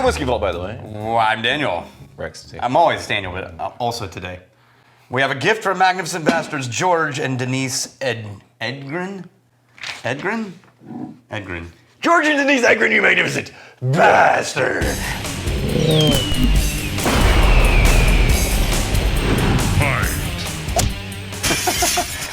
Whiskey Vault, by the way. Well, I'm Daniel. Rex. I'm always Daniel, but also today. We have a gift from Magnificent Bastards, George and Denise Edgren. Edgren? Edgren. George and Denise Edgren, you magnificent bastard!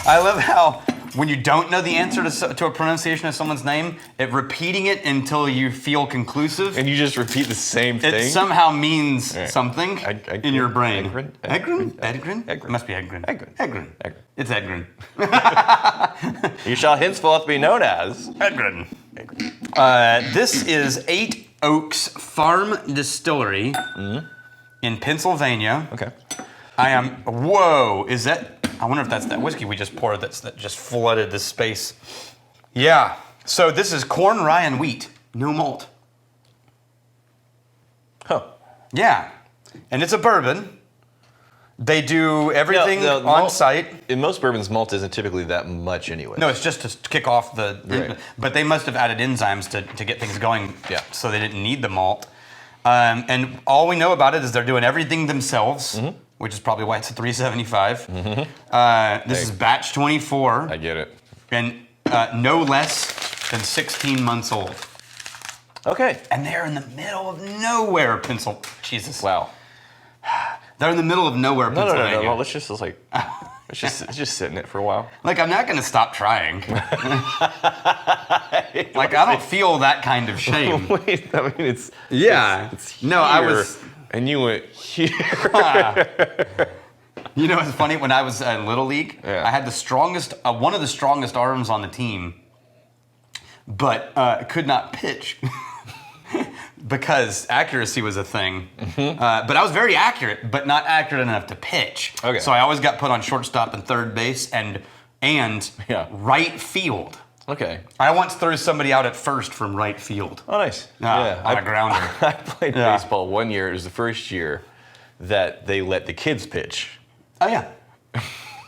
I love how when you don't know the answer to a pronunciation of someone's name, repeating it until you feel conclusive. And you just repeat the same thing? It somehow means something in your brain. Edgren? Edgren? It must be Edgren. Edgren. It's Edgren. You shall henceforth be known as Edgren. This is 8 Oaks Farm Distillery in Pennsylvania. Okay. Whoa, is that, I wonder if that's that whiskey we just poured that just flooded this space. Yeah, so this is corn, rye, and wheat, no malt. Huh. Yeah, and it's a bourbon. They do everything on site. In most bourbons, malt isn't typically that much anyway. No, it's just to kick off the, but they must have added enzymes to get things going, so they didn't need the malt. And all we know about it is they're doing everything themselves, which is probably why it's a $3.75. This is batch 24. I get it. And no less than 16 months old. Okay. And they're in the middle of nowhere, Pennsylvania. Jesus. Wow. They're in the middle of nowhere, Pennsylvania. No. Let's just just sit in it for a while. Like, I'm not going to stop trying. Like, I don't feel that kind of shame. Wait, I mean, it's... Yeah. It's here, no, I was... And you went here. You know what's funny? When I was in Little League, I had the strongest, one of the strongest arms on the team, but could not pitch. Because accuracy was a thing. But I was very accurate, but not accurate enough to pitch. Okay. So I always got put on shortstop and third base and right field. Okay. I once threw somebody out at first from right field. Oh, nice. On a grounder. I played baseball one year. It was the first year that they let the kids pitch. Oh, yeah.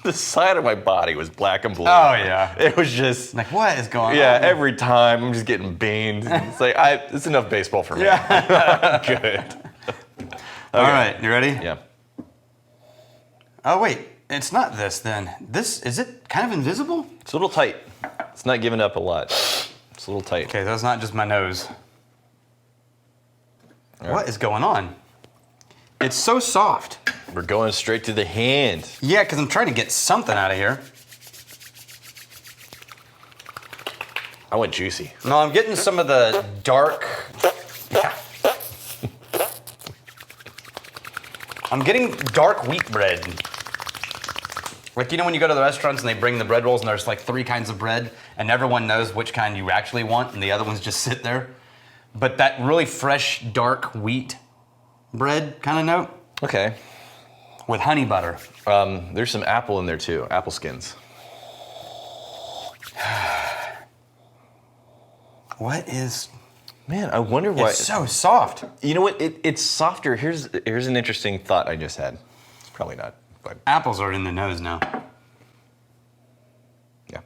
The side of my body was black and blue. Oh, yeah. It was just... Like, what is going on? Yeah, every time I'm just getting beamed. It's like, it's enough baseball for me. I'm good. Okay. All right, you ready? Yeah. Oh, wait. It's not this, then. Is it kind of invisible? It's a little tight. It's not giving up a lot. It's a little tight. Okay, that's not just my nose. What is going on? It's so soft. We're going straight to the hand. Yeah, because I'm trying to get something out of here. I went juicy. No, I'm getting some of the dark... I'm getting dark wheat bread. Like, you know when you go to the restaurants and they bring the bread rolls and there's like 3 kinds of bread and everyone knows which kind you actually want and the other ones just sit there? But that really fresh, dark wheat bread kind of note. Okay. With honey butter. There's some apple in there too, apple skins. What is... Man, I wonder why... It's so soft. You know what, it's softer. Here's an interesting thought I just had. It's probably not, but... Apples are in the nose now. Yeah.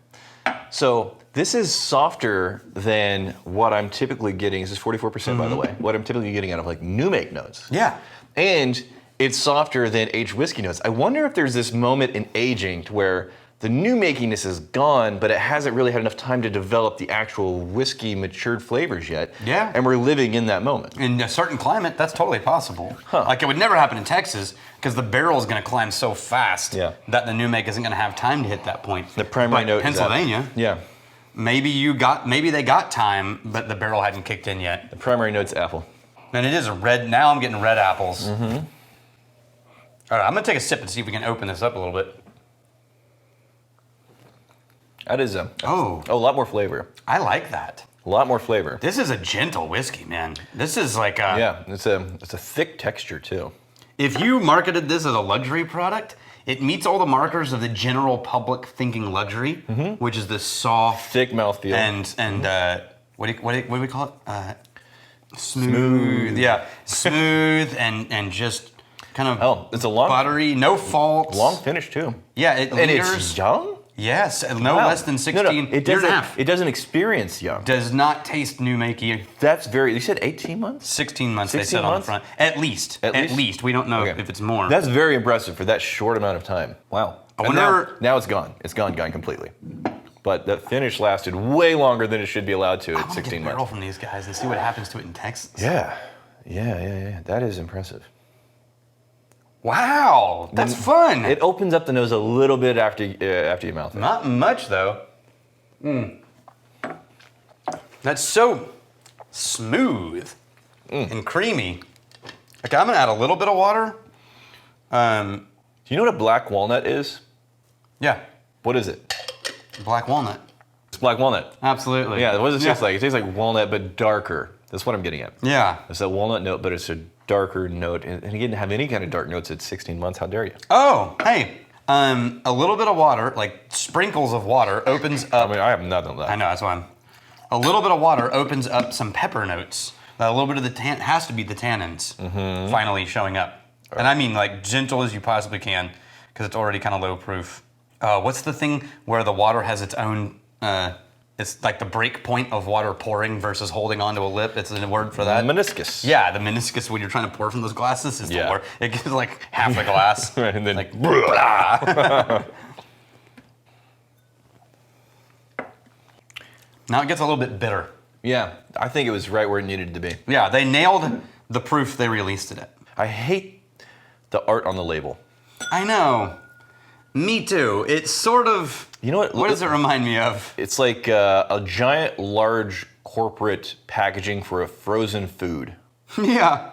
So this is softer than what I'm typically getting. This is 44%, by the way. What I'm typically getting out of like new make notes. Yeah. And it's softer than aged whiskey notes. I wonder if there's this moment in aging to where the new makiness is gone, but it hasn't really had enough time to develop the actual whiskey matured flavors yet. Yeah. And we're living in that moment. In a certain climate, that's totally possible. Huh. Like, it would never happen in Texas because the barrel is going to climb so fast that the new make isn't going to have time to hit that point. The primary note Pennsylvania, is Pennsylvania. Yeah. Maybe they got time, but the barrel hadn't kicked in yet. The primary note's apple. And it is a red. Now I'm getting red apples. All right, I'm going to take a sip and see if we can open this up a little bit. That is a lot more flavor. I like that. A lot more flavor. This is a gentle whiskey, man. This is like a... Yeah, it's a thick texture too. If you marketed this as a luxury product, it meets all the markers of the general public thinking luxury, which is this soft... Thick mouthfeel. And what do we call it? Smooth. Yeah, smooth and just kind of it's a long... buttery, no faults. Long finish too. Yeah, it and lingers. It's young? Yes, no Wow. less than 16. No, year and a half. it doesn't experience young. Does not taste new makey. That's very. You said 18 months. 16 months 16 they said on the months? front. At least. At least. We don't know Okay. if it's more. That's very impressive for that short amount of time. Wow. I And wonder- now it's gone. It's gone completely. But the finish lasted way longer than it should be allowed to I at want to 16 get a barrel months. from these guys and see what happens to it in Texas. Yeah. That is impressive. Wow, that's fun. It opens up the nose a little bit after you mouth it. Not much though. That's so smooth and creamy. Okay, I'm gonna add a little bit of water. Do you know what a black walnut is? Yeah, What is it? black walnut. It's black walnut. Absolutely. Yeah, what does it taste like? It tastes like walnut, but darker. That's what I'm getting at. Yeah. It's a walnut note, but it's a darker note. And you didn't have any kind of dark notes at 16 months. How dare you? Oh, hey. A little bit of water, like sprinkles of water, opens up. I mean, I have nothing left. I know, that's why a little bit of water opens up some pepper notes. A little bit of the has to be the tannins finally showing up. And I mean like gentle as you possibly can, because it's already kind of low proof. What's the thing where the water has its own, it's like the break point of water pouring versus holding onto a lip? It's a word for that. Meniscus. Yeah, the meniscus when you're trying to pour from those glasses is the Yeah. word. It gives like half the glass. Right, and then Like, now it gets a little bit bitter. yeah, I think it was right where it needed to be. Yeah, they nailed the proof they released it at. I hate the art on the label. I know. Me too. It's sort of. You know what? What does it remind me of? It's like a giant, large corporate packaging for a frozen food. Yeah.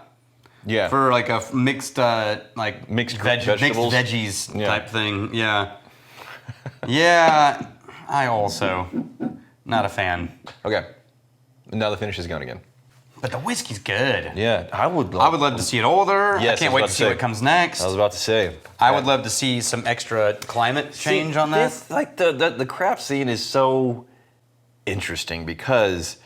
Yeah. For like a mixed, like Mixed vegetables? mixed veggies Yeah. type thing. Yeah. Yeah. I also not a fan. Okay. Now the finish is gone again. But the whiskey's good. Yeah, I would love to see it older. Yes, I can't I was wait about to to see say. what comes next. I was about to say. I would love to see some extra climate change on that. This, like the craft scene is so interesting because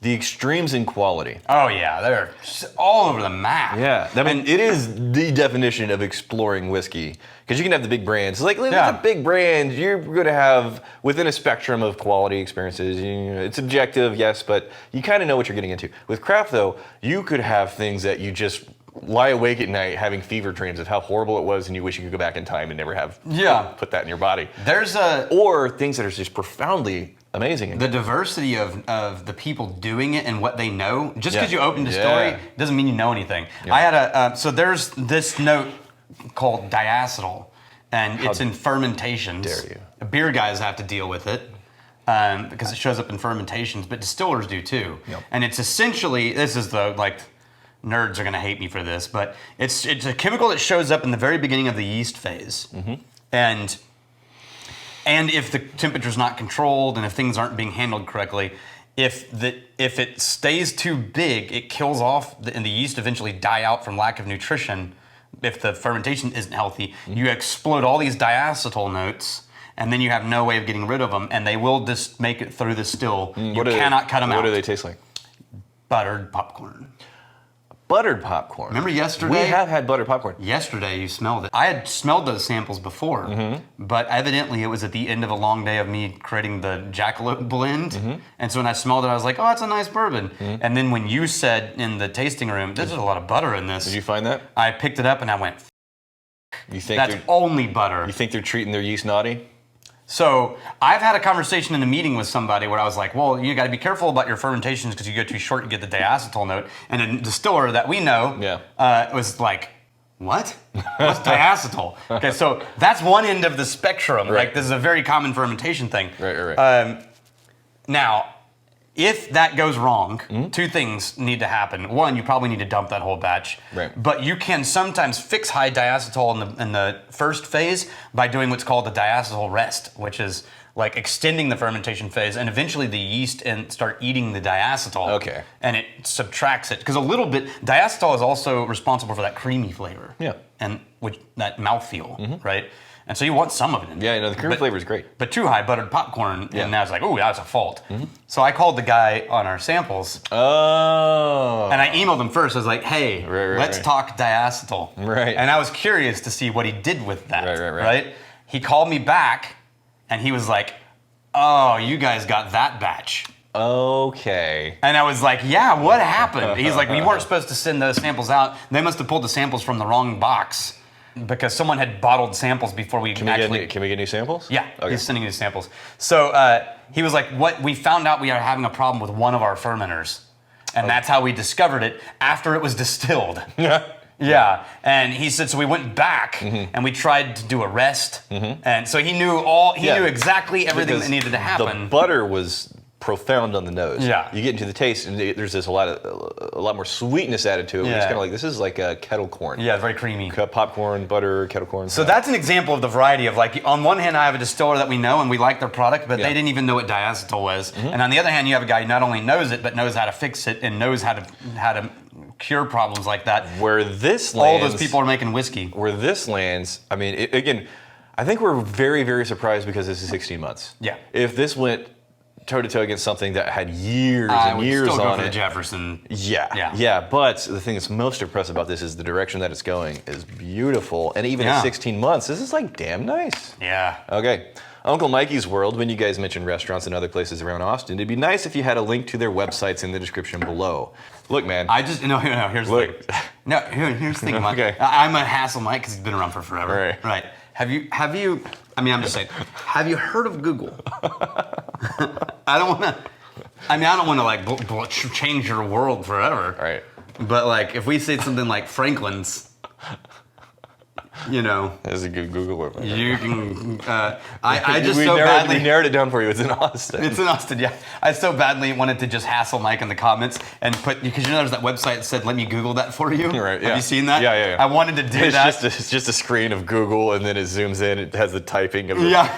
the extremes in quality. Oh yeah, they're all over the map. Yeah, I mean, it is the definition of exploring whiskey because you can have the big brands. Like, it's Yeah. a big brand, you're going to have within a spectrum of quality experiences. You know, it's objective, yes, but you kind of know what you're getting into. With craft, though, you could have things that you just lie awake at night having fever dreams of how horrible it was, and you wish you could go back in time and never have put that in your body. There's Or things that are just profoundly amazing. the diversity of the people doing it and what they know. Just because Yeah. you open Distillery Yeah. doesn't mean you know anything. Yeah. I had a so there's this note called diacetyl, and it's in fermentations. dare you. Beer guys have to deal with it because it shows up in fermentations, but distillers do too. Yep. And it's essentially, this is the like. Nerds are going to hate me for this, but it's a chemical that shows up in the very beginning of the yeast phase, and if the temperature's not controlled and if things aren't being handled correctly, if it stays too big, it kills off, and the yeast eventually die out from lack of nutrition. If the fermentation isn't healthy, you explode all these diacetyl notes, and then you have no way of getting rid of them, and they will just make it through the still. You cannot cut them out. What do they taste like? Buttered popcorn. Buttered popcorn. Remember yesterday? We have had buttered popcorn. Yesterday you smelled it. I had smelled those samples before, but evidently it was at the end of a long day of me creating the jackalope blend. And so when I smelled it, I was like, oh, that's a nice bourbon. And then when you said in the tasting room, there's a lot of butter in this, Did you find that? I picked it up and I went, You think that's only butter. you think they're treating their yeast naughty? So I've had a conversation in a meeting with somebody where I was like, well, you got to be careful about your fermentations because you go too short, you get the diacetyl note. And a distiller that we know was like, what? What's diacetyl? Okay, so that's one end of the spectrum. Right. Like this is a very common fermentation thing. Right. Now, if that goes wrong, two things need to happen. One, you probably need to dump that whole batch. Right. But you can sometimes fix high diacetyl in the first phase by doing what's called the diacetyl rest, which is like extending the fermentation phase, and eventually the yeast start eating the diacetyl. Okay. And it subtracts it because a little bit diacetyl is also responsible for that creamy flavor. Yeah. And that mouthfeel, right? And so you want some of it in there. Yeah, you know, the creamy flavor is great. But too high buttered popcorn, Yeah. and now it's like, oh, that's a fault. So I called the guy on our samples, Oh. and I emailed him first. I was like, hey, let's talk diacetyl. Right. And I was curious to see what he did with that. Right. He called me back, And he was like, oh, you guys got that batch. Okay. And I was like, yeah, what happened? He's like, we weren't supposed to send those samples out. They must have pulled the samples from the wrong box because someone had bottled samples before we Can we get new samples? Yeah, Okay. he's sending new samples. So he was like, what? We found out we are having a problem with one of our fermenters. And that's how we discovered it after it was distilled. Yeah, and he said, so we went back and we tried to do a rest. And so he knew knew exactly everything Because that needed to happen. The butter was profound on the nose. Yeah. You get into the taste, and there's this a lot more sweetness added to it. Yeah. It's kind of like, this is like a kettle corn. Yeah, very creamy. Popcorn, butter, kettle corn. So that's an example of the variety of like, on one hand, I have a distiller that we know and we like their product, but they didn't even know what diacetyl was. And on the other hand, you have a guy who not only knows it, but knows how to fix it and knows how to cure problems like that. Where this All lands, those people are making whiskey. Where this lands, I mean, again, I think we're very, very surprised because this is 16 months. Yeah. If this went toe-to-toe against something that had years I and would years still go on for the it. Jefferson. Yeah. But the thing that's most impressive about this is the direction that it's going is beautiful. And even at 16 months, this is like damn nice. Yeah. Okay. Uncle Mikey's World, when you guys mention restaurants and other places around Austin, it'd be nice if you had a link to their websites in the description below. Look, man. Here's the thing. No, here's the thing, Mike. Okay. I'm gonna hassle Mike because he's been around for forever. Right. Have you, I'm just saying, have you heard of Google? I don't wanna like change your world forever. Right. But like, if we say something like Franklin's, you know, That's a good Google word. you can. I just so badly. We narrowed it down for you. It's in Austin. It's in Austin, yeah. I so badly wanted to just hassle Mike in the comments and put, because you know there's that website that said, let me Google that for you. Right, yeah. Have you seen that? Yeah. I wanted to do that. It's just a screen of Google, and then it zooms in. It has the typing of it. Yeah.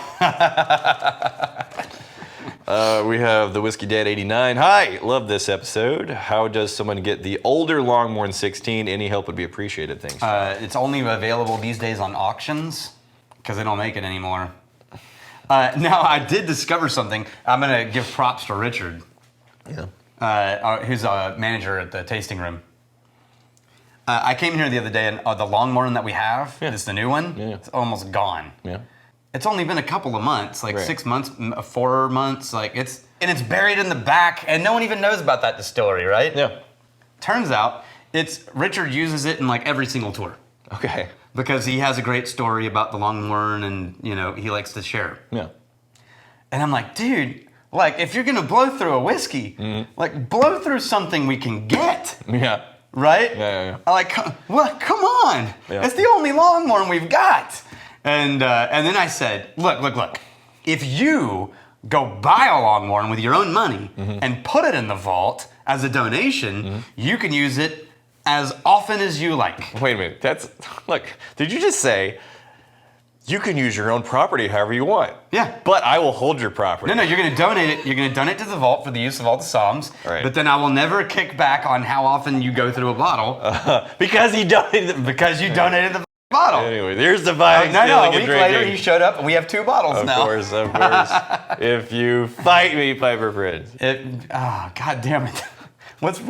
We have the Whiskey Dad 89. Hi, love this episode. How does someone get the older Longmorn 16? Any help would be appreciated. Thanks. It's only available these days on auctions because they don't make it anymore. Now, I did discover something. I'm going to give props to Richard, who's a manager at the tasting room. I came here the other day, and the Longmorn that we have, it's the new one, it's almost gone. Yeah. It's only been a couple of months, like 6 months, 4 months, it's buried in the back, and no one even knows about that distillery, right? Yeah. Turns out, Richard uses it in like every single tour. Okay. Because he has a great story about the Longmorn, and he likes to share. Yeah. And I'm like, dude, like if you're gonna blow through a whiskey, like blow through something we can get. Yeah. Right? Yeah. I'm like, what? Come on! Yeah. It's the only Longmorn we've got. And then I said, look. If you go buy a Longmorn with your own money and put it in the vault as a donation, you can use it as often as you like. Wait a minute. Look, did you just say you can use your own property however you want? Yeah. But I will hold your property. No, you're going to donate it. You're going to donate to the vault for the use of all the Psalms. Right. But then I will never kick back on how often you go through a bottle. Because he donated. Because you donated the bottle. Anyway, there's the buying, No, stealing, a and week drinking. later he showed up and we have 2 bottles now. Of course. If you fight me, Piper friends. God damn it. What's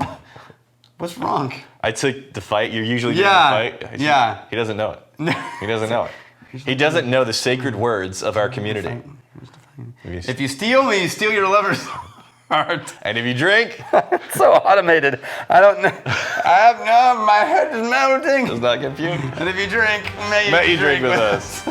wrong? I took the fight. You're usually getting the fight. Yeah. He doesn't know it. He doesn't know it. He doesn't know the sacred words of our community. If you steal me, you steal your lover's heart. And if you drink, It's so automated. I don't know. My head is melting. does not compute. And if you drink, may May you drink with us.